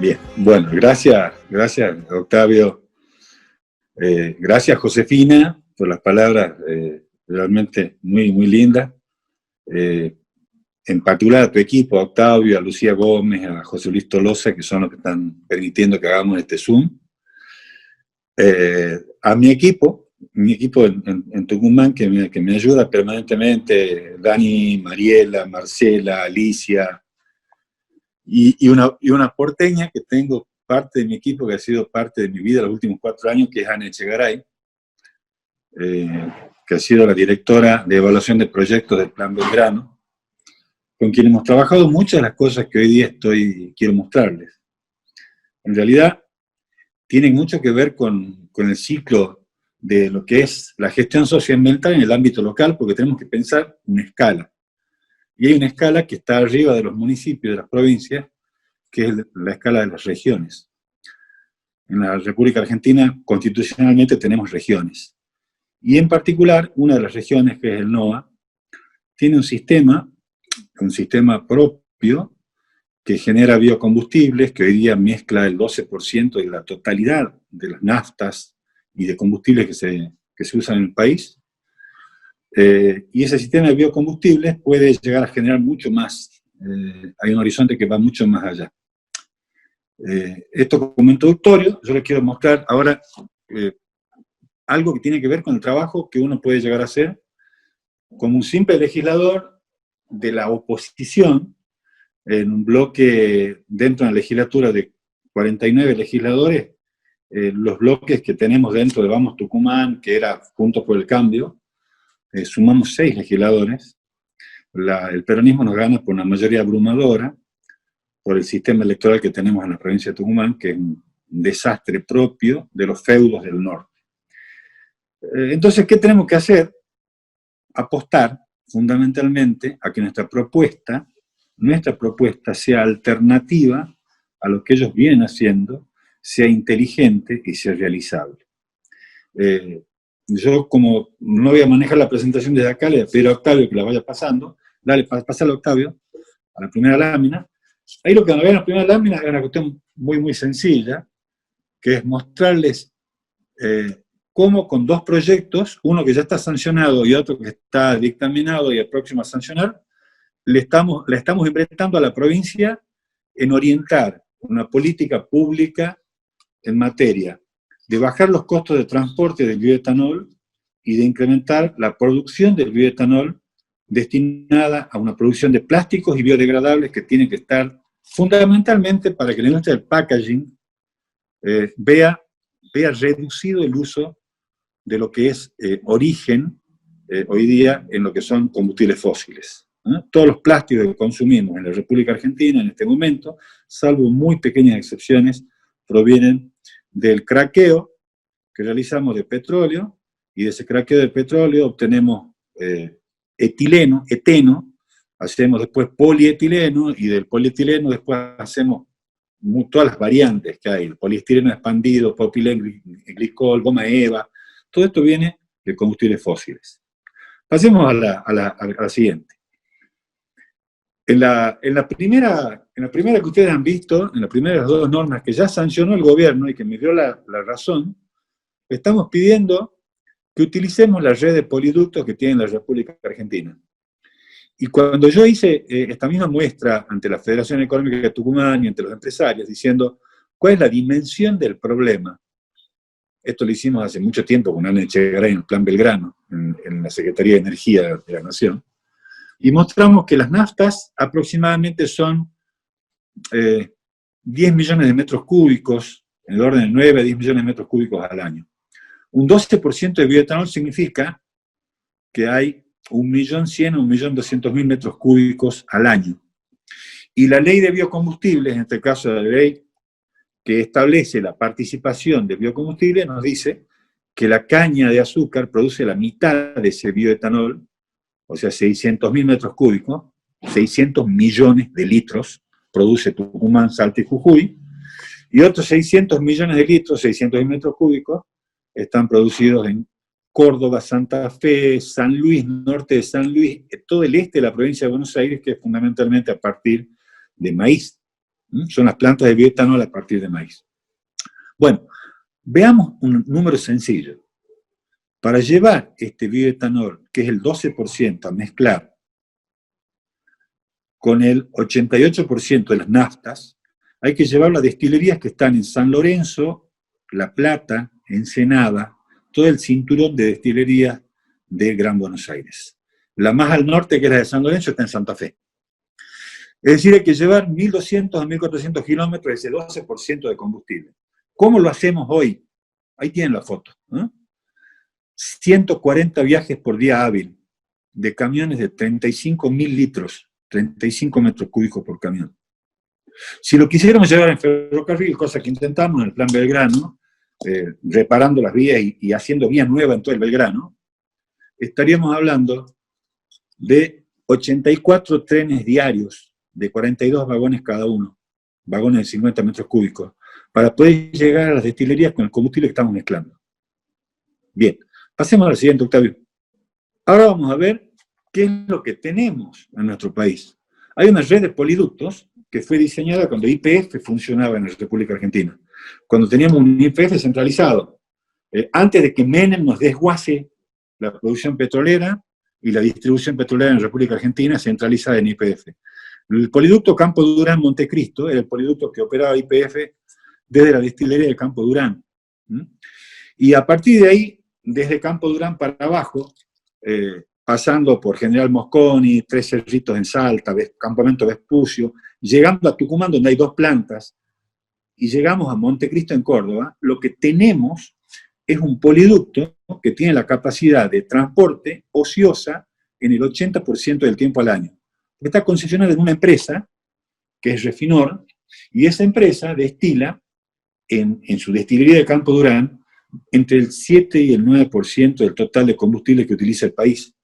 Bien, bueno, gracias Octavio, gracias Josefina por las palabras realmente muy lindas, eh, en particular a tu equipo, a Octavio, a Lucía Gómez, a José Luis Tolosa, que son los que están permitiendo que hagamos este Zoom, a mi equipo en Tucumán que me ayuda permanentemente, Dani, Mariela, Marcela, Alicia, y una porteña que tengo parte de mi equipo, que ha sido parte de mi vida los últimos 4 años, que es Ana Echegaray, que ha sido la directora de evaluación de proyectos del Plan Belgrano, con quien hemos trabajado muchas de las cosas que hoy día quiero mostrarles. En realidad, tienen mucho que ver con el ciclo de lo que es la gestión socioambiental en el ámbito local, porque tenemos que pensar una escala. Y hay una escala que está arriba de los municipios, de las provincias, que es la escala de las regiones. En la República Argentina, constitucionalmente, tenemos regiones. Y en particular, una de las regiones, que es el NOA, tiene un sistema propio que genera biocombustibles, que hoy día mezcla el 12% de la totalidad de las naftas y de combustibles que se usan en el país. Y ese sistema de biocombustibles puede llegar a generar mucho más. Hay un horizonte que va mucho más allá. Esto como introductorio, yo les quiero mostrar ahora algo que tiene que ver con el trabajo que uno puede llegar a hacer como un simple legislador de la oposición en un bloque dentro de la legislatura de 49 legisladores, los bloques que tenemos dentro de Vamos Tucumán, que era Juntos por el Cambio, sumamos 6 legisladores. El peronismo nos gana por una mayoría abrumadora, por el sistema electoral que tenemos en la provincia de Tucumán, que es un desastre propio de los feudos del norte. Entonces, ¿qué tenemos que hacer? Apostar fundamentalmente a que nuestra propuesta sea alternativa a lo que ellos vienen haciendo, sea inteligente y sea realizable. Yo, como no voy a manejar la presentación desde acá, le voy a pedir a Octavio que la vaya pasando. Dale, pasale a Octavio, a la primera lámina. Ahí lo que van a ver en la primera lámina es una cuestión muy sencilla, que es mostrarles cómo con 2 proyectos, uno que ya está sancionado y otro que está dictaminado y el próximo a sancionar, le estamos inventando a la provincia en orientar una política pública en materia de bajar los costos de transporte del bioetanol y de incrementar la producción del bioetanol destinada a una producción de plásticos y biodegradables que tienen que estar fundamentalmente para que la industria del packaging vea reducido el uso de lo que es origen hoy día en lo que son combustibles fósiles. Todos los plásticos que consumimos en la República Argentina en este momento, salvo muy pequeñas excepciones, provienen del craqueo que realizamos de petróleo, y de ese craqueo de petróleo obtenemos eteno, hacemos después polietileno, y del polietileno después hacemos todas las variantes que hay, el poliestireno expandido, propilenglicol, goma eva, todo esto viene de combustibles fósiles. Pasemos a la siguiente. En la primera que ustedes han visto, en las primeras 2 normas que ya sancionó el gobierno y que me dio la razón, estamos pidiendo que utilicemos la red de poliductos que tiene la República Argentina. Y cuando yo hice esta misma muestra ante la Federación Económica de Tucumán y ante los empresarios, diciendo cuál es la dimensión del problema, esto lo hicimos hace mucho tiempo con Ana Echegaray en el Plan Belgrano, en la Secretaría de Energía de la Nación, y mostramos que las naftas aproximadamente son 10 millones de metros cúbicos, en el orden de 9 a 10 millones de metros cúbicos al año. Un 12% de bioetanol significa que hay 1.100.000 a 1.200.000 metros cúbicos al año. Y la ley de biocombustibles, en este caso la ley que establece la participación de biocombustibles, nos dice que la caña de azúcar produce la mitad de ese bioetanol, o sea, 600.000 metros cúbicos, 600 millones de litros produce Tucumán, Salta y Jujuy, y otros 600 millones de litros, 600.000 metros cúbicos, están producidos en Córdoba, Santa Fe, San Luis, norte de San Luis, todo el este de la provincia de Buenos Aires, que es fundamentalmente a partir de maíz. Son las plantas de bioetanol a partir de maíz. Bueno, veamos un número sencillo. Para llevar este bioetanol, que es el 12%, a mezclar con el 88% de las naftas, hay que llevarlo a destilerías que están en San Lorenzo, La Plata, Ensenada, todo el cinturón de destilerías de Gran Buenos Aires. La más al norte, que es la de San Lorenzo, está en Santa Fe. Es decir, hay que llevar 1.200 a 1.400 kilómetros, ese 12% de combustible. ¿Cómo lo hacemos hoy? Ahí tienen la foto. 140 viajes por día hábil, de camiones de 35.000 litros, 35 metros cúbicos por camión. Si lo quisiéramos llevar en ferrocarril, cosa que intentamos en el Plan Belgrano, reparando las vías y haciendo vías nuevas en todo el Belgrano, estaríamos hablando de 84 trenes diarios, de 42 vagones cada uno, vagones de 50 metros cúbicos, para poder llegar a las destilerías con el combustible que estamos mezclando. Bien, pasemos al siguiente, Octavio. Ahora vamos a ver qué es lo que tenemos en nuestro país. Hay una red de poliductos que fue diseñada cuando YPF funcionaba en la República Argentina, cuando teníamos un YPF centralizado, antes de que Menem nos desguace la producción petrolera y la distribución petrolera en la República Argentina centralizada en YPF. El poliducto Campo Durán-Montecristo era el poliducto que operaba YPF desde la destilería de Campo Durán. Y a partir de ahí, desde Campo Durán para abajo, pasando por General Mosconi, Tres Cerritos en Salta, Campamento Vespucio, llegando a Tucumán, donde hay 2 plantas, y llegamos a Montecristo en Córdoba, lo que tenemos es un poliducto que tiene la capacidad de transporte ociosa en el 80% del tiempo al año. Está concesionado en una empresa, que es Refinor, y esa empresa destila en su destilería de Campo Durán entre el 7 y el 9% del total de combustible que utiliza el país.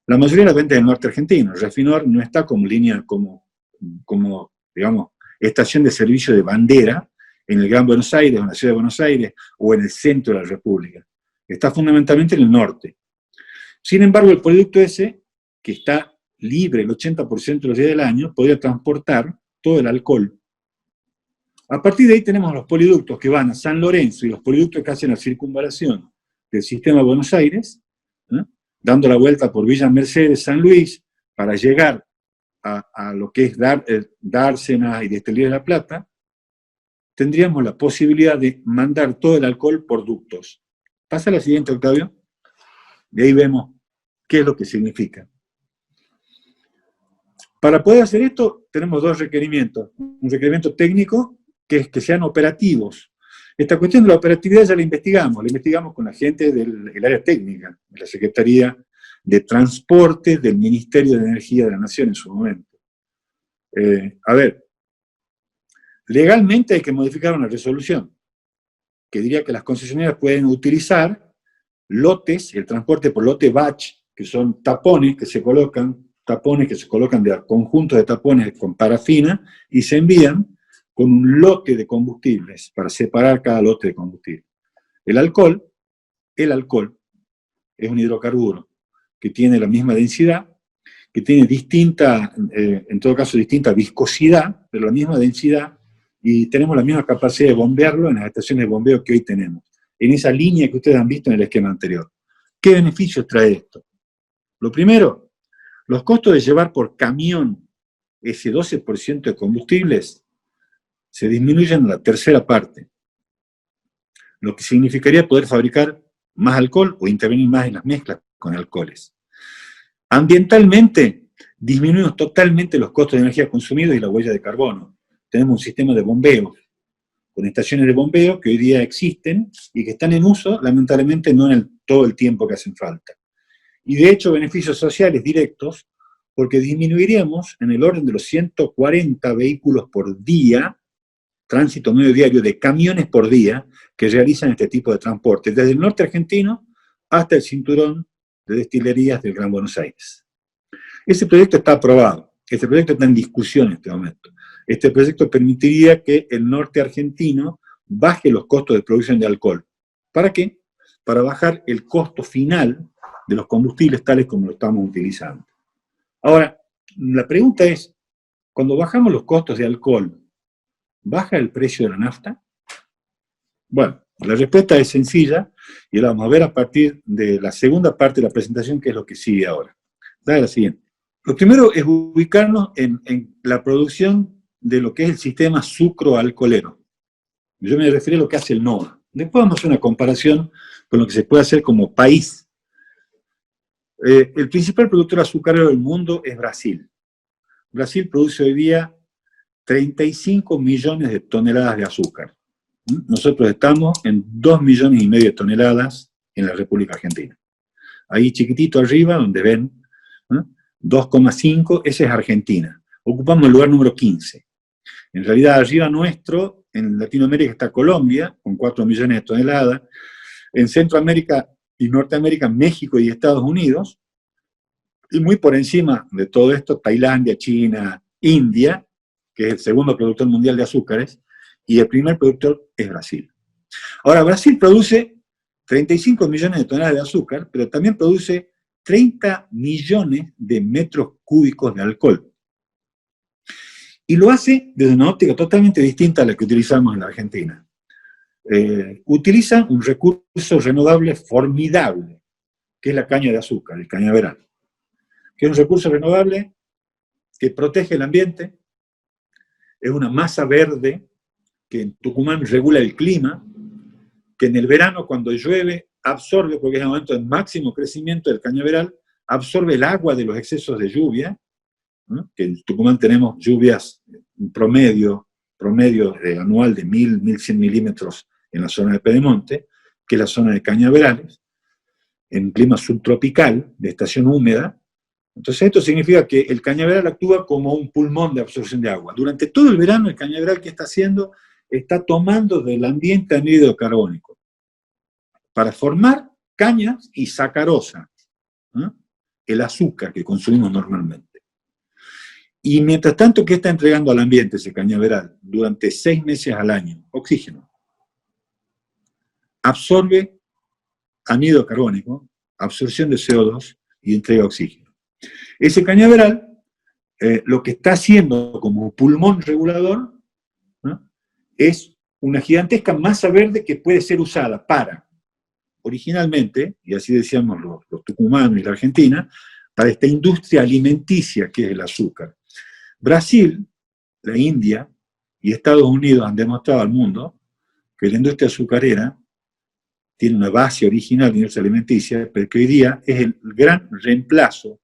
La mayoría de la venta del norte argentino. Refinor no está como línea, como digamos, estación de servicio de bandera en el Gran Buenos Aires, o en la ciudad de Buenos Aires, o en el centro de la República. Está fundamentalmente en el norte. Sin embargo, el poliducto ese, que está libre el 80% de los días del año, podría transportar todo el alcohol. A partir de ahí tenemos los poliductos que van a San Lorenzo y los poliductos que hacen la circunvalación del sistema de Buenos Aires, dando la vuelta por Villa Mercedes, San Luis, para llegar a lo que es Dársena y Destilería de La Plata. Tendríamos la posibilidad de mandar todo el alcohol por ductos. Pasa a la siguiente, Octavio. De ahí vemos qué es lo que significa. Para poder hacer esto, tenemos 2 requerimientos. Un requerimiento técnico, que es que sean operativos. Esta cuestión de la operatividad ya la investigamos con la gente del área técnica, de la Secretaría de Transporte del Ministerio de Energía de la Nación en su momento. A ver, legalmente hay que modificar una resolución, que diría que las concesionarias pueden utilizar lotes, el transporte por lote batch, que son tapones que se colocan de conjuntos de tapones con parafina y se envían con un lote de combustibles para separar cada lote de combustible. El alcohol es un hidrocarburo que tiene la misma densidad, que tiene en todo caso distinta viscosidad, pero la misma densidad, y tenemos la misma capacidad de bombearlo en las estaciones de bombeo que hoy tenemos, en esa línea que ustedes han visto en el esquema anterior. ¿Qué beneficios trae esto? Lo primero, los costos de llevar por camión ese 12% de combustibles se disminuyen a la tercera parte, lo que significaría poder fabricar más alcohol o intervenir más en las mezclas con alcoholes. Ambientalmente, disminuimos totalmente los costos de energía consumidos y la huella de carbono. Tenemos un sistema de bombeo, con estaciones de bombeo que hoy día existen y que están en uso, lamentablemente no en todo el tiempo que hacen falta. Y de hecho, beneficios sociales directos, porque disminuiríamos en el orden de los 140 vehículos por día, tránsito medio diario de camiones por día, que realizan este tipo de transporte, desde el norte argentino hasta el cinturón de destilerías del Gran Buenos Aires. Ese proyecto está aprobado, este proyecto está en discusión en este momento. Este proyecto permitiría que el norte argentino baje los costos de producción de alcohol. ¿Para qué? Para bajar el costo final de los combustibles tales como lo estamos utilizando. Ahora, la pregunta es, cuando bajamos los costos de alcohol, ¿Baja el precio de la nafta? Bueno, la respuesta es sencilla y la vamos a ver a partir de la segunda parte de la presentación, que es lo que sigue ahora. Dale la siguiente. Lo primero es ubicarnos en la producción de lo que es el sistema sucroalcoholero. Yo me refiero a lo que hace el NOA. Después vamos a hacer una comparación con lo que se puede hacer como país. El principal productor azucarero del mundo es Brasil. Brasil produce hoy día 35 millones de toneladas de azúcar. Nosotros estamos en 2,5 millones de toneladas en la República Argentina. Ahí chiquitito arriba, donde ven, 2,5, ese es Argentina. Ocupamos el lugar número 15. En realidad, arriba nuestro, en Latinoamérica está Colombia, con 4 millones de toneladas. En Centroamérica y Norteamérica, México y Estados Unidos. Y muy por encima de todo esto, Tailandia, China, India, que es el segundo productor mundial de azúcares, y el primer productor es Brasil. Ahora, Brasil produce 35 millones de toneladas de azúcar, pero también produce 30 millones de metros cúbicos de alcohol. Y lo hace desde una óptica totalmente distinta a la que utilizamos en la Argentina. Utiliza un recurso renovable formidable, que es la caña de azúcar, el cañaveral, que es un recurso renovable que protege el ambiente, es una masa verde que en Tucumán regula el clima, que en el verano cuando llueve absorbe, porque es el momento de máximo crecimiento del cañaveral, absorbe el agua de los excesos de lluvia, ¿no? Que en Tucumán tenemos lluvias, un promedio anual de 1.000, 1.100 milímetros en la zona de Pedemonte, que es la zona de cañaverales, en clima subtropical, de estación húmeda. Entonces esto significa que el cañaveral actúa como un pulmón de absorción de agua. Durante todo el verano el cañaveral, ¿qué está haciendo? Está tomando del ambiente anhídrido carbónico para formar cañas y sacarosa, ¿no? El azúcar que consumimos normalmente. Y mientras tanto, ¿qué está entregando al ambiente ese cañaveral? Durante 6 meses al año, oxígeno. Absorbe anhídrido carbónico, absorción de CO2 y entrega oxígeno. Ese cañaveral, lo que está haciendo como pulmón regulador, ¿no? Es una gigantesca masa verde que puede ser usada para, originalmente, y así decíamos los tucumanos y la Argentina, para esta industria alimenticia que es el azúcar. Brasil, la India y Estados Unidos han demostrado al mundo que la industria azucarera tiene una base original de industria alimenticia, pero que hoy día es el gran reemplazo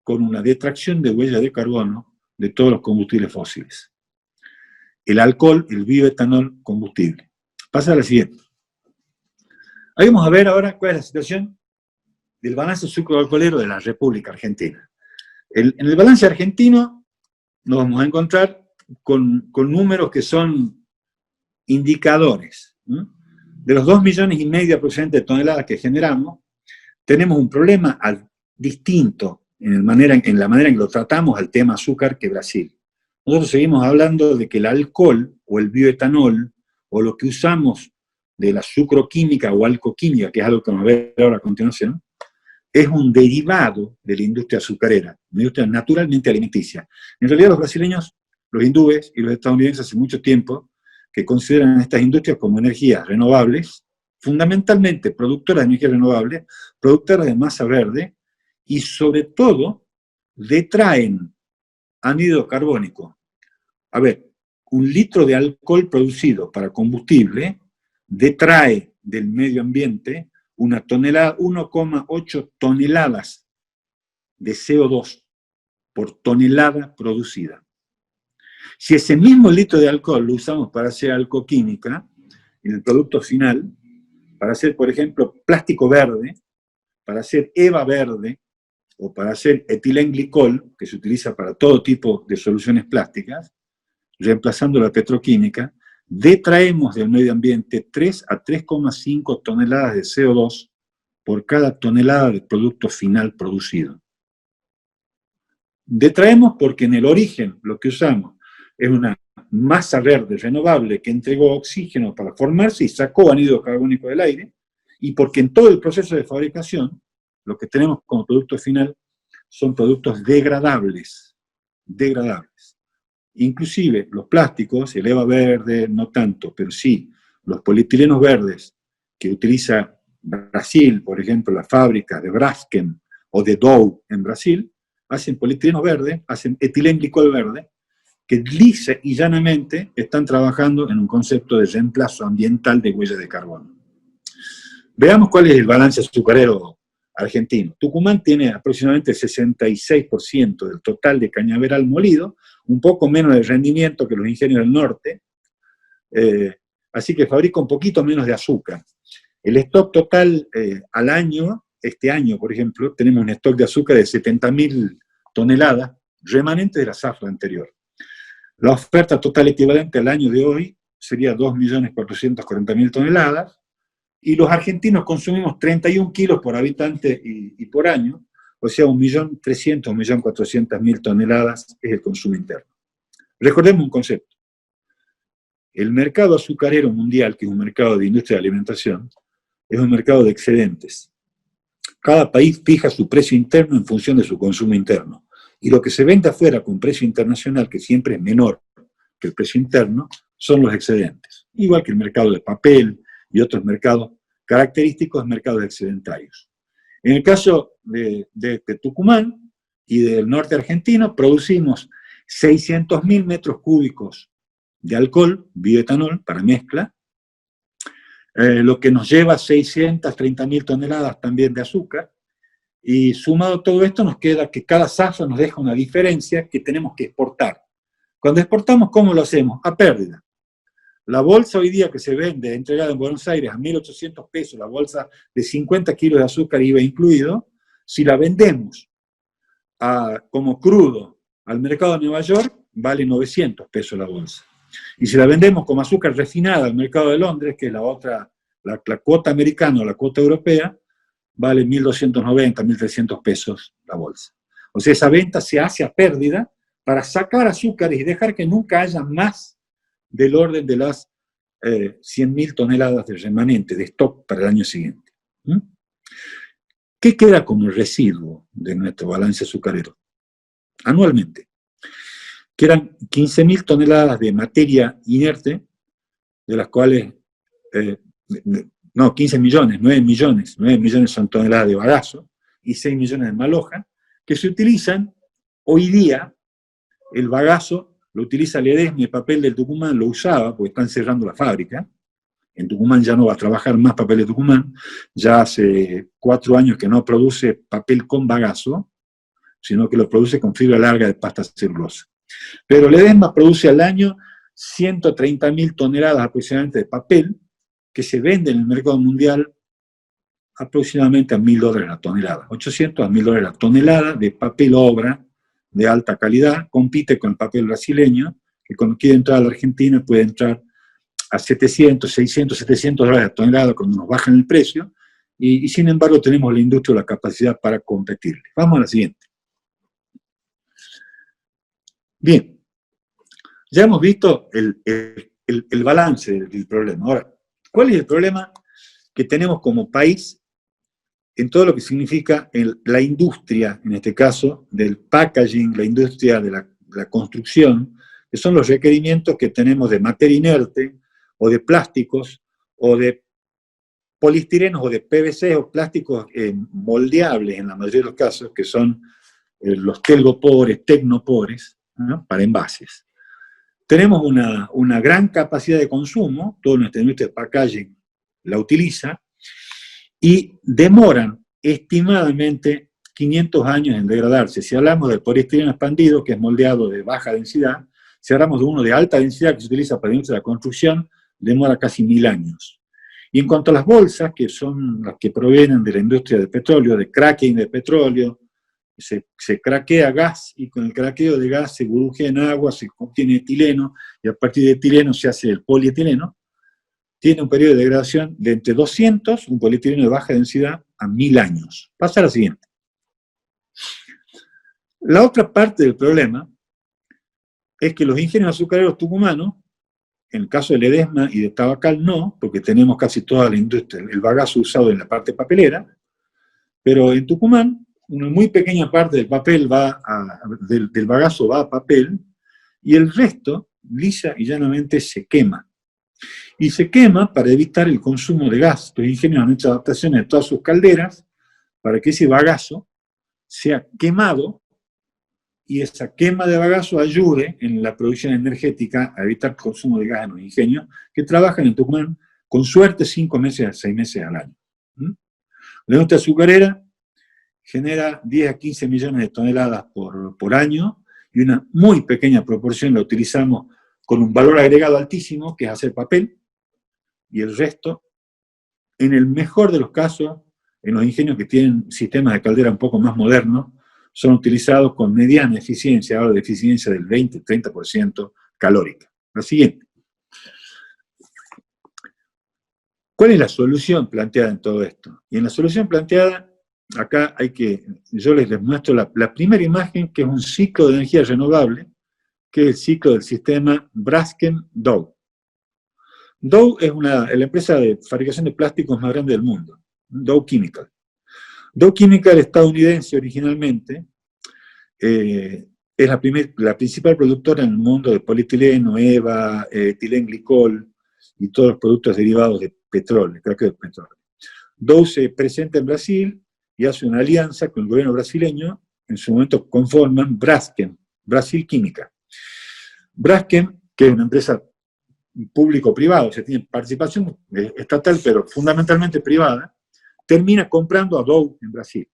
con una detracción de huella de carbono de todos los combustibles fósiles. El alcohol, el bioetanol, combustible. Pasa a la siguiente. Ahí vamos a ver ahora cuál es la situación del balance sucroalcoholero de la República Argentina. En el balance argentino nos vamos a encontrar con números que son indicadores, ¿no? De los 2,5 millones aproximadamente de toneladas que generamos, tenemos un problema distinto en la manera en que lo tratamos al tema azúcar que Brasil. Nosotros seguimos hablando de que el alcohol o el bioetanol o lo que usamos de la sucroquímica o alcoquímica, que es algo que vamos a ver ahora a continuación, es un derivado de la industria azucarera, una industria naturalmente alimenticia. En realidad los brasileños, los hindúes y los estadounidenses hace mucho tiempo que consideran estas industrias como energías renovables, fundamentalmente productoras de energía renovable, productoras de masa verde, y sobre todo detraen anhídrido carbónico. A ver, 1 litro de alcohol producido para combustible detrae del medio ambiente 1,8 toneladas de CO2 por tonelada producida. Si ese mismo litro de alcohol lo usamos para hacer alcoquímica, en el producto final, para hacer, por ejemplo, plástico verde, para hacer EVA verde, o para hacer etilenglicol, que se utiliza para todo tipo de soluciones plásticas, reemplazando la petroquímica, detraemos del medio ambiente 3 a 3,5 toneladas de CO2 por cada tonelada de producto final producido. Detraemos porque en el origen lo que usamos es una masa verde renovable que entregó oxígeno para formarse y sacó anhídrido carbónico del aire, y porque en todo el proceso de fabricación lo que tenemos como producto final son productos degradables. inclusive los plásticos, el EVA verde no tanto, pero sí los polietilenos verdes que utiliza Brasil, por ejemplo, las fábricas de Braskem o de Dow en Brasil, hacen polietileno verde, hacen etilenglicol verde, que lisa y llanamente están trabajando en un concepto de reemplazo ambiental de huella de carbono. Veamos cuál es el balance azucarero argentino. Tucumán tiene aproximadamente el 66% del total de cañaveral molido, un poco menos de rendimiento que los ingenios del norte, así que fabrica un poquito menos de azúcar. El stock total al año, este año, por ejemplo, tenemos un stock de azúcar de 70.000 toneladas, remanente de la zafra anterior. La oferta total equivalente al año de hoy sería 2.440.000 toneladas, y los argentinos consumimos 31 kilos por habitante y por año, o sea, 1.300.000, 1.400.000 toneladas es el consumo interno. Recordemos un concepto. El mercado azucarero mundial, que es un mercado de industria de alimentación, es un mercado de excedentes. Cada país fija su precio interno en función de su consumo interno. Y lo que se vende afuera con precio internacional, que siempre es menor que el precio interno, son los excedentes. Igual que el mercado de papel y otros mercados característicos de mercados excedentarios. En el caso de Tucumán y del norte argentino, producimos 600.000 metros cúbicos de alcohol, bioetanol, para mezcla, lo que nos lleva a 630.000 toneladas también de azúcar, y sumado todo esto nos queda que cada zafra nos deja una diferencia que tenemos que exportar. Cuando exportamos, ¿cómo lo hacemos? A pérdida. La bolsa hoy día que se vende, entregada en Buenos Aires a 1.800 pesos, la bolsa de 50 kilos de azúcar IVA incluido, si la vendemos como crudo al mercado de Nueva York, vale 900 pesos la bolsa. Y si la vendemos como azúcar refinada al mercado de Londres, que es la otra, la cuota americana o la cuota europea, vale 1.290, 1.300 pesos la bolsa. O sea, esa venta se hace a pérdida para sacar azúcares y dejar que nunca haya más del orden de las 100.000 toneladas de remanente, de stock para el año siguiente. ¿Qué queda como residuo de nuestro balance azucarero? Anualmente. Quedan 15.000 toneladas de materia inerte, de las cuales, 15 millones, 9 millones son toneladas de bagazo, y 6 millones de maloja, que se utilizan hoy día. El bagazo lo utiliza Ledesma, el papel del Tucumán lo usaba, porque están cerrando la fábrica. En Tucumán ya no va a trabajar más papel de Tucumán, ya hace 4 años que no produce papel con bagazo, sino que lo produce con fibra larga de pasta celulosa. Pero Ledesma produce al año 130.000 toneladas aproximadamente de papel, que se vende en el mercado mundial aproximadamente a $1.000 la tonelada, 800 a $1.000 la tonelada de papel obra de alta calidad, compite con el papel brasileño, que cuando quiere entrar a la Argentina puede entrar a 700, 600, $700 la tonelada cuando nos bajan el precio, y sin embargo tenemos la industria o la capacidad para competirle. Vamos a la siguiente. Bien, ya hemos visto el balance del problema. Ahora, ¿cuál es el problema que tenemos como país en todo lo que significa la industria, en este caso, del packaging, la industria de la construcción, que son los requerimientos que tenemos de materia inerte, o de plásticos, o de poliestirenos, o de PVC, o plásticos moldeables en la mayoría de los casos, que son los telgopores, tecnopores, ¿no?, para envases. Tenemos una gran capacidad de consumo, toda nuestra industria de packaging la utiliza, y demoran estimadamente 500 años en degradarse. Si hablamos del poliestireno expandido, que es moldeado de baja densidad, si hablamos de uno de alta densidad que se utiliza para la industria de la construcción, demora casi 1.000 años. Y en cuanto a las bolsas, que son las que provienen de la industria del petróleo, de cracking de petróleo, se craquea gas, y con el craqueo de gas se burbujea en agua, se obtiene etileno, y a partir de etileno se hace el polietileno. Tiene un periodo de degradación de entre 200, un polietileno de baja densidad, a 1.000 años. Pasa a la siguiente. La otra parte del problema es que los ingenios azucareros tucumanos, en el caso de Ledesma y de Tabacal no, porque tenemos casi toda la industria, el bagazo usado en la parte papelera, pero en Tucumán, una muy pequeña parte del papel del bagazo va a papel, y el resto, lisa y llanamente, se quema. Y se quema para evitar el consumo de gas. Los ingenios han hecho adaptaciones de todas sus calderas para que ese bagazo sea quemado y esa quema de bagazo ayude en la producción energética a evitar el consumo de gas en los ingenios que trabajan en Tucumán con suerte 5 meses a 6 meses al año. La industria azucarera genera 10 a 15 millones de toneladas por año y una muy pequeña proporción la utilizamos con un valor agregado altísimo, que es hacer papel, y el resto, en el mejor de los casos, en los ingenios que tienen sistemas de caldera un poco más modernos, son utilizados con mediana eficiencia, ahora de eficiencia del 20-30% calórica. La siguiente. ¿Cuál es la solución planteada en todo esto? Y en la solución planteada, acá yo les muestro la primera imagen, que es un ciclo de energía renovable, que es el ciclo del sistema Braskem-Dow. Dow es la empresa de fabricación de plásticos más grande del mundo, Dow Chemical. Dow Chemical, estadounidense originalmente, es la principal productora en el mundo de polietileno, EVA, etilenglicol y todos los productos derivados de petróleo, creo que de petróleo. Dow se presenta en Brasil y hace una alianza con el gobierno brasileño, en su momento conforman Braskem, Brasil Química. Braskem, que es una empresa público-privada, o sea, tiene participación estatal, pero fundamentalmente privada, termina comprando a Dow en Brasil.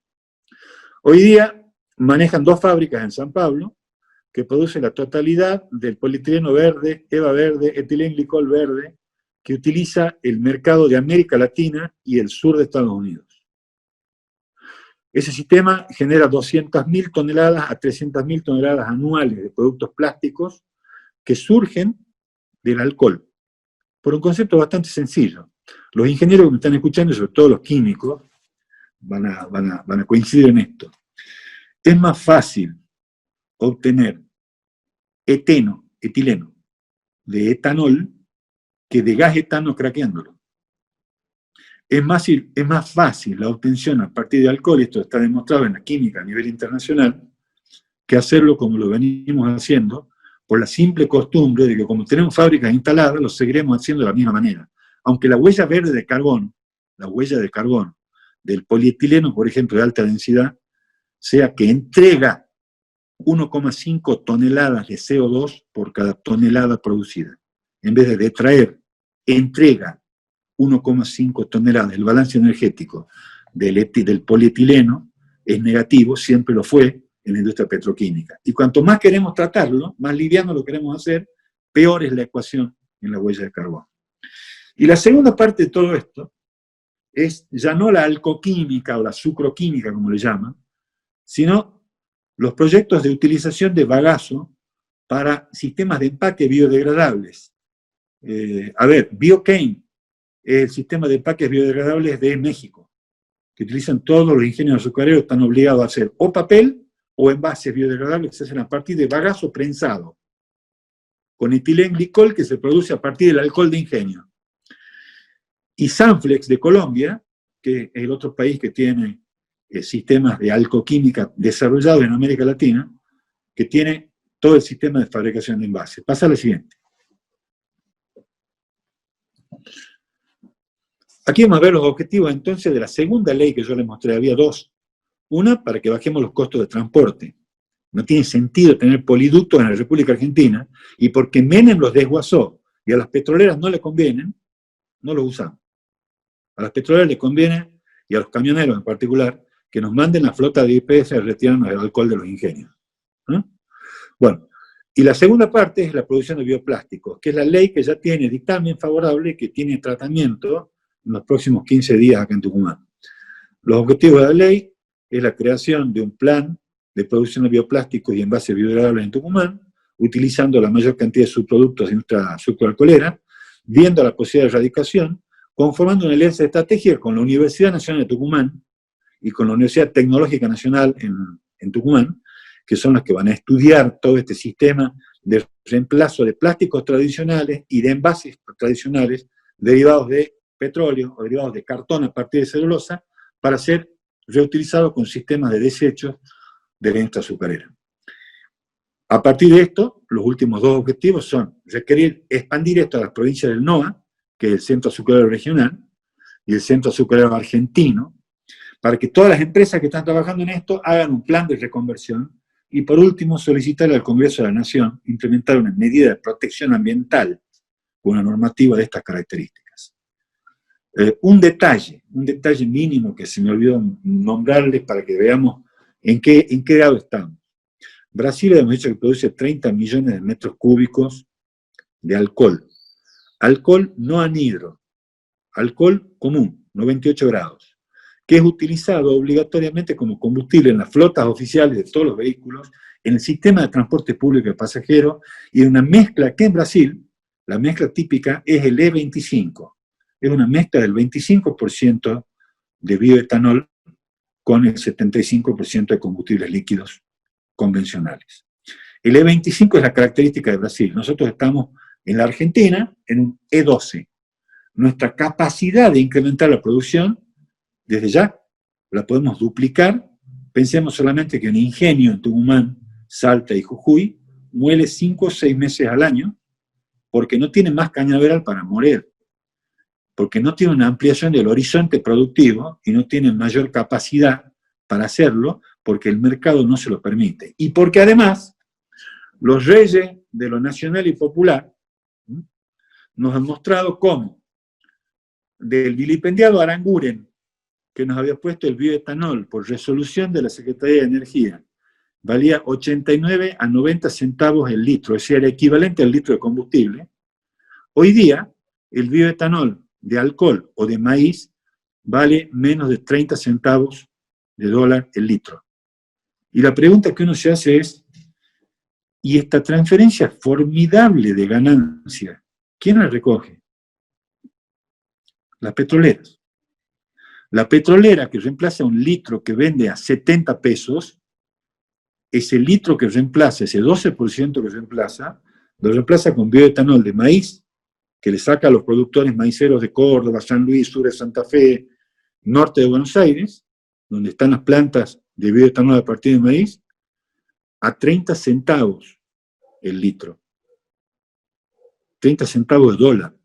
Hoy día manejan 2 fábricas en San Pablo que producen la totalidad del polietileno verde, EVA verde, etilenglicol verde, que utiliza el mercado de América Latina y el sur de Estados Unidos. Ese sistema genera 200.000 toneladas a 300.000 toneladas anuales de productos plásticos que surgen del alcohol, por un concepto bastante sencillo. Los ingenieros que me están escuchando, sobre todo los químicos, van a coincidir en esto. Es más fácil obtener etileno, de etanol, que de gas etano craqueándolo. Es más fácil la obtención a partir de alcohol, y esto está demostrado en la química a nivel internacional, que hacerlo como lo venimos haciendo, por la simple costumbre de que como tenemos fábricas instaladas, lo seguiremos haciendo de la misma manera. Aunque la huella verde de carbono, la huella de carbono del polietileno, por ejemplo, de alta densidad, sea que entrega 1,5 toneladas de CO2 por cada tonelada producida. En vez de detraer, entrega 1,5 toneladas. El balance energético del polietileno es negativo, siempre lo fue en la industria petroquímica. Y cuanto más queremos tratarlo, más liviano lo queremos hacer, peor es la ecuación en la huella de carbono. Y la segunda parte de todo esto es ya no la alcoquímica o la sucroquímica, como le llaman, sino los proyectos de utilización de bagazo para sistemas de empaque biodegradables. BioCane es el sistema de empaques biodegradables de México, que utilizan todos los ingenios azucareros, están obligados a hacer o papel o envases biodegradables que se hacen a partir de bagazo prensado, con etilenglicol que se produce a partir del alcohol de ingenio. Y Sanflex de Colombia, que es el otro país que tiene sistemas de alcoquímica desarrollados en América Latina, que tiene todo el sistema de fabricación de envases. Pasa a la siguiente. Aquí vamos a ver los objetivos entonces de la segunda ley que yo les mostré. Había 2. Una, para que bajemos los costos de transporte. No tiene sentido tener poliductos en la República Argentina, y porque Menem los desguazó y a las petroleras no le convienen, no los usamos. A las petroleras les conviene, y a los camioneros en particular, que nos manden la flota de IPS a retirarnos el alcohol de los ingenios. Bueno, y la segunda parte es la producción de bioplásticos, que es la ley que ya tiene dictamen favorable y que tiene tratamiento en los próximos 15 días acá en Tucumán. Los objetivos de la ley es la creación de un plan de producción de bioplásticos y envases biodegradables en Tucumán, utilizando la mayor cantidad de subproductos de nuestra sucroalcoholera, viendo la posibilidad de erradicación, conformando una alianza estratégica con la Universidad Nacional de Tucumán y con la Universidad Tecnológica Nacional en Tucumán, que son las que van a estudiar todo este sistema de reemplazo de plásticos tradicionales y de envases tradicionales derivados de petróleo o derivados de cartón a partir de celulosa, para ser reutilizados con sistemas de desechos de la industria azucarera. A partir de esto, los últimos dos objetivos son requerir expandir esto a las provincias del NOA, que es el Centro Azucarero Regional, y el Centro Azucarero Argentino, para que todas las empresas que están trabajando en esto hagan un plan de reconversión, y por último, solicitarle al Congreso de la Nación implementar una medida de protección ambiental con una normativa de estas características. Un detalle mínimo que se me olvidó nombrarles para que veamos en qué grado estamos. Brasil, hemos dicho que produce 30 millones de metros cúbicos de alcohol. Alcohol no anhidro, alcohol común, 98 grados, que es utilizado obligatoriamente como combustible en las flotas oficiales de todos los vehículos, en el sistema de transporte público de pasajeros, y en una mezcla que en Brasil, la mezcla típica es el E25. Es una mezcla del 25% de bioetanol con el 75% de combustibles líquidos convencionales. El E25 es la característica de Brasil. Nosotros estamos en la Argentina en un E12. Nuestra capacidad de incrementar la producción, desde ya, la podemos duplicar. Pensemos solamente que un ingenio en Tucumán, Salta y Jujuy muele 5 o 6 meses al año porque no tiene más cañaveral para moler, porque no tiene una ampliación del horizonte productivo y no tiene mayor capacidad para hacerlo porque el mercado no se lo permite. Y porque además, los reyes de lo nacional y popular nos han mostrado cómo del vilipendiado Aranguren, que nos había puesto el bioetanol por resolución de la Secretaría de Energía, valía 89 a 90 centavos el litro, es decir, era equivalente al litro de combustible. Hoy día, el bioetanol de alcohol o de maíz vale menos de 30 centavos de dólar el litro. Y la pregunta que uno se hace es, ¿y esta transferencia formidable de ganancia, quién la recoge? Las petroleras. La petrolera que reemplaza un litro que vende a 70 pesos, ese litro que reemplaza, ese 12% que reemplaza, lo reemplaza con bioetanol de maíz, que le saca a los productores maiceros de Córdoba, San Luis, sur de Santa Fe, norte de Buenos Aires, donde están las plantas de bioetanol a partir de maíz, a 30 centavos el litro. 30 centavos de dólar.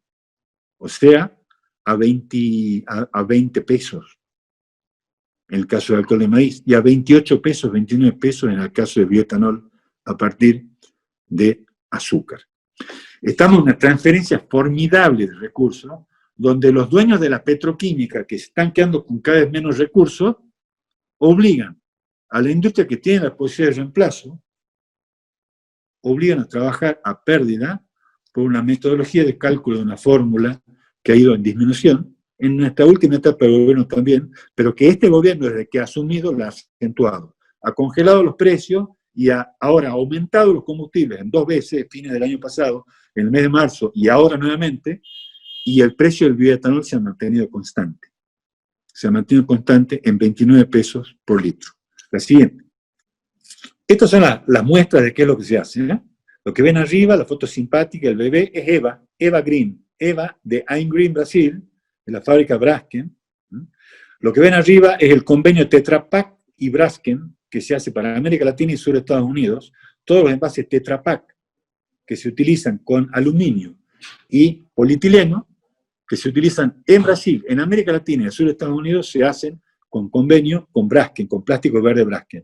O sea, a 20 pesos en el caso del alcohol de maíz, y a 28 pesos, 29 pesos en el caso de bioetanol a partir de azúcar. Estamos en una transferencia formidable de recursos, donde los dueños de la petroquímica, que se están quedando con cada vez menos recursos, obligan a la industria que tiene la posibilidad de reemplazo, obligan a trabajar a pérdida por una metodología de cálculo de una fórmula que ha ido en disminución, en nuestra última etapa de gobierno también, pero que este gobierno, desde que ha asumido, la ha acentuado. Ha congelado los precios y ahora ha aumentado los combustibles en 2 veces, fines del año pasado, en el mes de marzo, y ahora nuevamente, y el precio del bioetanol se ha mantenido constante. Se ha mantenido constante en 29 pesos por litro. La siguiente. Estas son las muestras de qué es lo que se hace, ¿eh? Lo que ven arriba, la foto simpática, el bebé, es Eva Green. Eva de I'm Green, Brasil, de la fábrica Braskem. Lo que ven arriba es el convenio Tetra Pak y Braskem, que se hace para América Latina y sur de Estados Unidos. Todos los envases Tetra Pak que se utilizan con aluminio y polietileno, que se utilizan en Brasil, en América Latina y el sur de Estados Unidos, se hacen con convenio con Braskem, con plástico verde Braskem.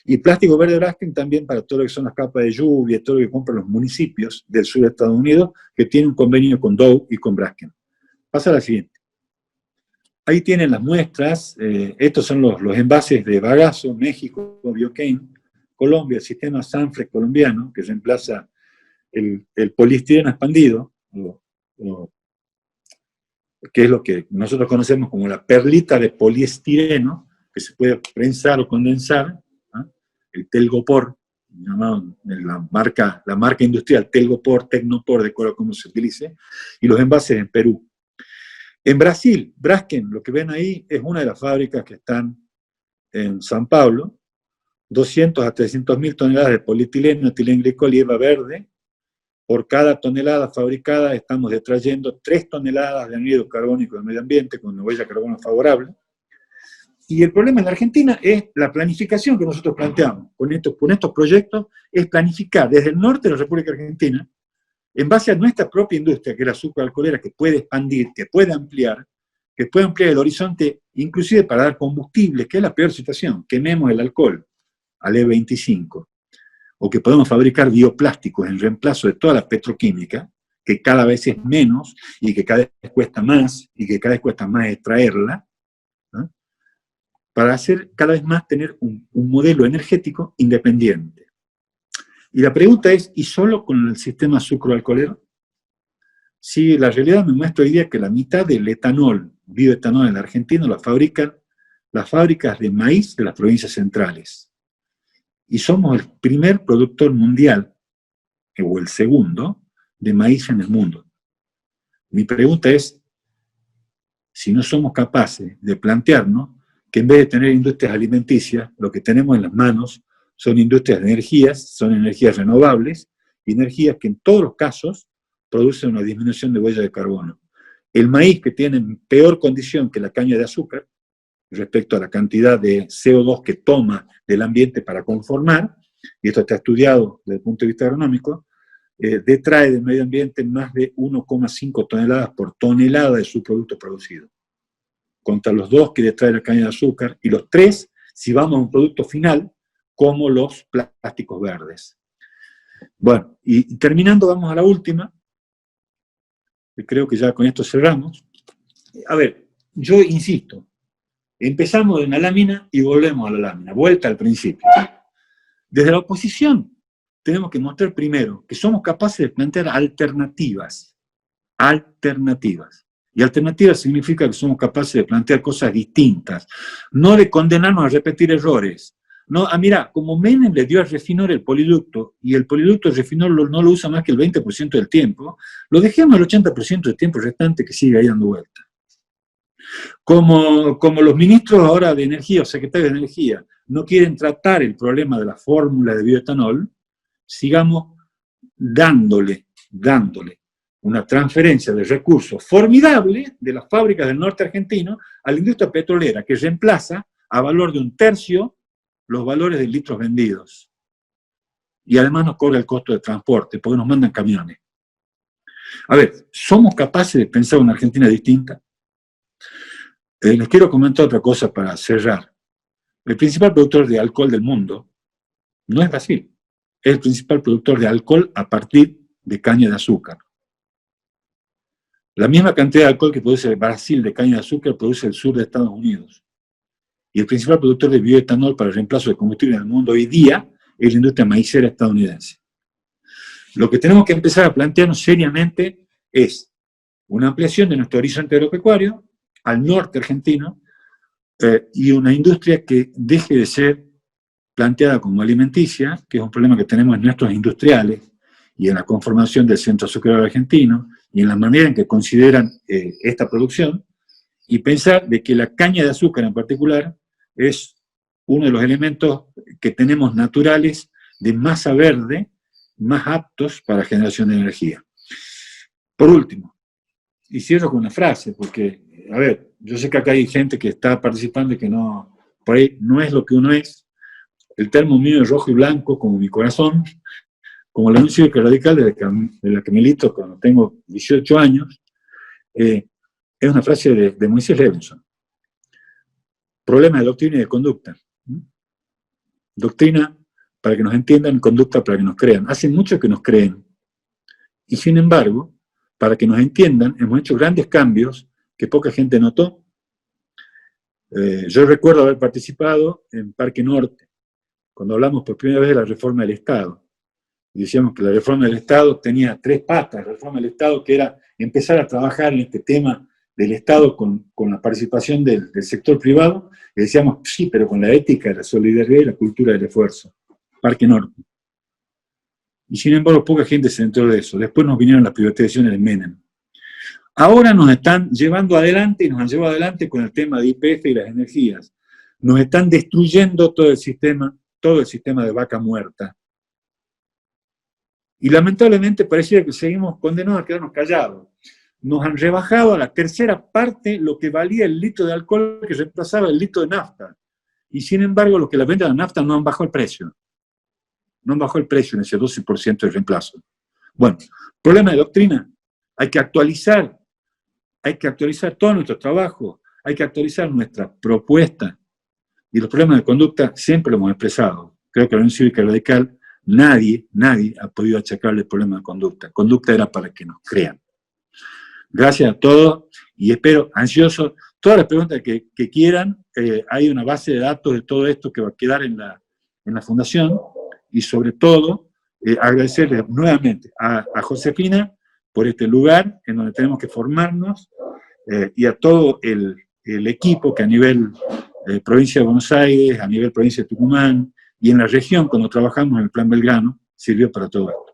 Y plástico verde Braskem también para todo lo que son las capas de lluvia, todo lo que compran los municipios del sur de Estados Unidos, que tienen un convenio con Dow y con Braskem. Pasa a la siguiente. Ahí tienen las muestras. Estos son los envases de bagazo, México, Bioquín, Colombia, el sistema Sanfre colombiano, que reemplaza el poliestireno expandido, que es lo que nosotros conocemos como la perlita de poliestireno, que se puede prensar o condensar, el Telgopor, llamado la marca industrial Telgopor, Tecnopor, de acuerdo a cómo se utilice, y los envases en Perú. En Brasil, Braskem, lo que ven ahí, es una de las fábricas que están en San Pablo, 200 a 300 mil toneladas de polietileno, etilenglicol y hierba verde. Por cada tonelada fabricada estamos detrayendo 3 toneladas de anhídrido carbónico del medio ambiente con una huella de carbono favorable. Y el problema en la Argentina es la planificación que nosotros planteamos con estos proyectos, es planificar desde el norte de la República Argentina, en base a nuestra propia industria, que es la azúcar alcoholera, que puede expandir, que puede ampliar el horizonte, inclusive para dar combustible, que es la peor situación, quememos el alcohol al E25, o que podemos fabricar bioplásticos en reemplazo de toda la petroquímica, que cada vez es menos, y que cada vez cuesta más, y que cada vez cuesta más extraerla, ¿no? Para hacer cada vez más tener un modelo energético independiente. Y la pregunta es, ¿y solo con el sistema sucroalcoholero? Sí, la realidad me muestra hoy día que la mitad del etanol, bioetanol en la Argentina, lo fabrican las fábricas de maíz de las provincias centrales. Y somos el primer productor mundial, o el segundo, de maíz en el mundo. Mi pregunta es, si no somos capaces de plantearnos que en vez de tener industrias alimenticias, lo que tenemos en las manos son industrias de energías, son energías renovables, y energías que en todos los casos producen una disminución de huella de carbono. El maíz, que tiene peor condición que la caña de azúcar, respecto a la cantidad de CO2 que toma del ambiente para conformar, y esto está estudiado desde el punto de vista agronómico, detrae del medio ambiente más de 1,5 toneladas por tonelada de su producto producido, contra los 2 que detrae la caña de azúcar, y los 3 si vamos a un producto final, como los plásticos verdes. Bueno, y terminando, vamos a la última, que creo que ya con esto cerramos. A ver, yo insisto, empezamos de una lámina y volvemos a la lámina, vuelta al principio. Desde la oposición tenemos que mostrar primero que somos capaces de plantear alternativas. Y alternativas significa que somos capaces de plantear cosas distintas, no de condenarnos a repetir errores. No, mira, como Menem le dio a Refinor el poliducto, y el poliducto de Refinor no lo usa más que el 20% del tiempo, lo dejemos el 80% del tiempo restante que sigue ahí dando vuelta. Como los ministros ahora de energía o secretarios de energía no quieren tratar el problema de la fórmula de bioetanol, sigamos dándole una transferencia de recursos formidable de las fábricas del norte argentino a la industria petrolera, que reemplaza a valor de 1/3 los valores de litros vendidos. Y además nos cobra el costo de transporte, porque nos mandan camiones. A ver, ¿somos capaces de pensar una Argentina distinta? Les quiero comentar otra cosa para cerrar. El principal productor de alcohol del mundo no es Brasil, es el principal productor de alcohol a partir de caña de azúcar. La misma cantidad de alcohol que produce Brasil de caña de azúcar produce el sur de Estados Unidos. Y el principal productor de bioetanol para el reemplazo de combustible en el mundo hoy día es la industria maicera estadounidense. Lo que tenemos que empezar a plantearnos seriamente es una ampliación de nuestro horizonte agropecuario al norte argentino, y una industria que deje de ser planteada como alimenticia, que es un problema que tenemos en nuestros industriales y en la conformación del centro azucarero argentino y en la manera en que consideran esta producción, y pensar de que la caña de azúcar en particular es uno de los elementos que tenemos naturales de masa verde más aptos para generación de energía. Por último, y cierro con una frase, porque, a ver, yo sé que acá hay gente que está participando y que no, por ahí no es lo que uno es. El termo mío es rojo y blanco, como mi corazón, como la Unión Cívica Radical de la que milito cuando tengo 18 años. Es una frase de Moisés Levinson. Problema de doctrina y de conducta. Doctrina para que nos entiendan, conducta para que nos crean. Hace mucho que nos creen. Y sin embargo, para que nos entiendan, hemos hecho grandes cambios que poca gente notó. Yo recuerdo haber participado en Parque Norte, cuando hablamos por primera vez de la reforma del Estado. Y decíamos que la reforma del Estado tenía 3 patas. La reforma del Estado, que era empezar a trabajar en este tema del Estado con la participación del sector privado, y decíamos, sí, pero con la ética, la solidaridad y la cultura del esfuerzo. Parque Norte. Y sin embargo, poca gente se enteró de eso. Después nos vinieron las privatizaciones de Menem. Ahora nos están llevando adelante, y nos han llevado adelante con el tema de YPF y las energías. Nos están destruyendo todo el sistema de vaca muerta. Y lamentablemente pareciera que seguimos condenados a quedarnos callados. nos han rebajado a la tercera parte lo que valía el litro de alcohol que reemplazaba el litro de nafta. Y sin embargo, los que la venden a la nafta no han bajado el precio. No han bajado el precio en ese 12% de reemplazo. Bueno, problema de doctrina. Hay que actualizar todo nuestro trabajo, hay que actualizar nuestra propuesta. Y los problemas de conducta siempre lo hemos expresado. Creo que la Unión Cívica Radical, nadie ha podido achacarle el problema de conducta. Conducta era para que nos crean. Gracias a todos y espero, ansioso, todas las preguntas que quieran. Hay una base de datos de todo esto que va a quedar en la Fundación y sobre todo agradecerle nuevamente a Josefina por este lugar en donde tenemos que formarnos y a todo el equipo que a nivel provincia de Buenos Aires, a nivel provincia de Tucumán y en la región cuando trabajamos en el Plan Belgrano sirvió para todo esto.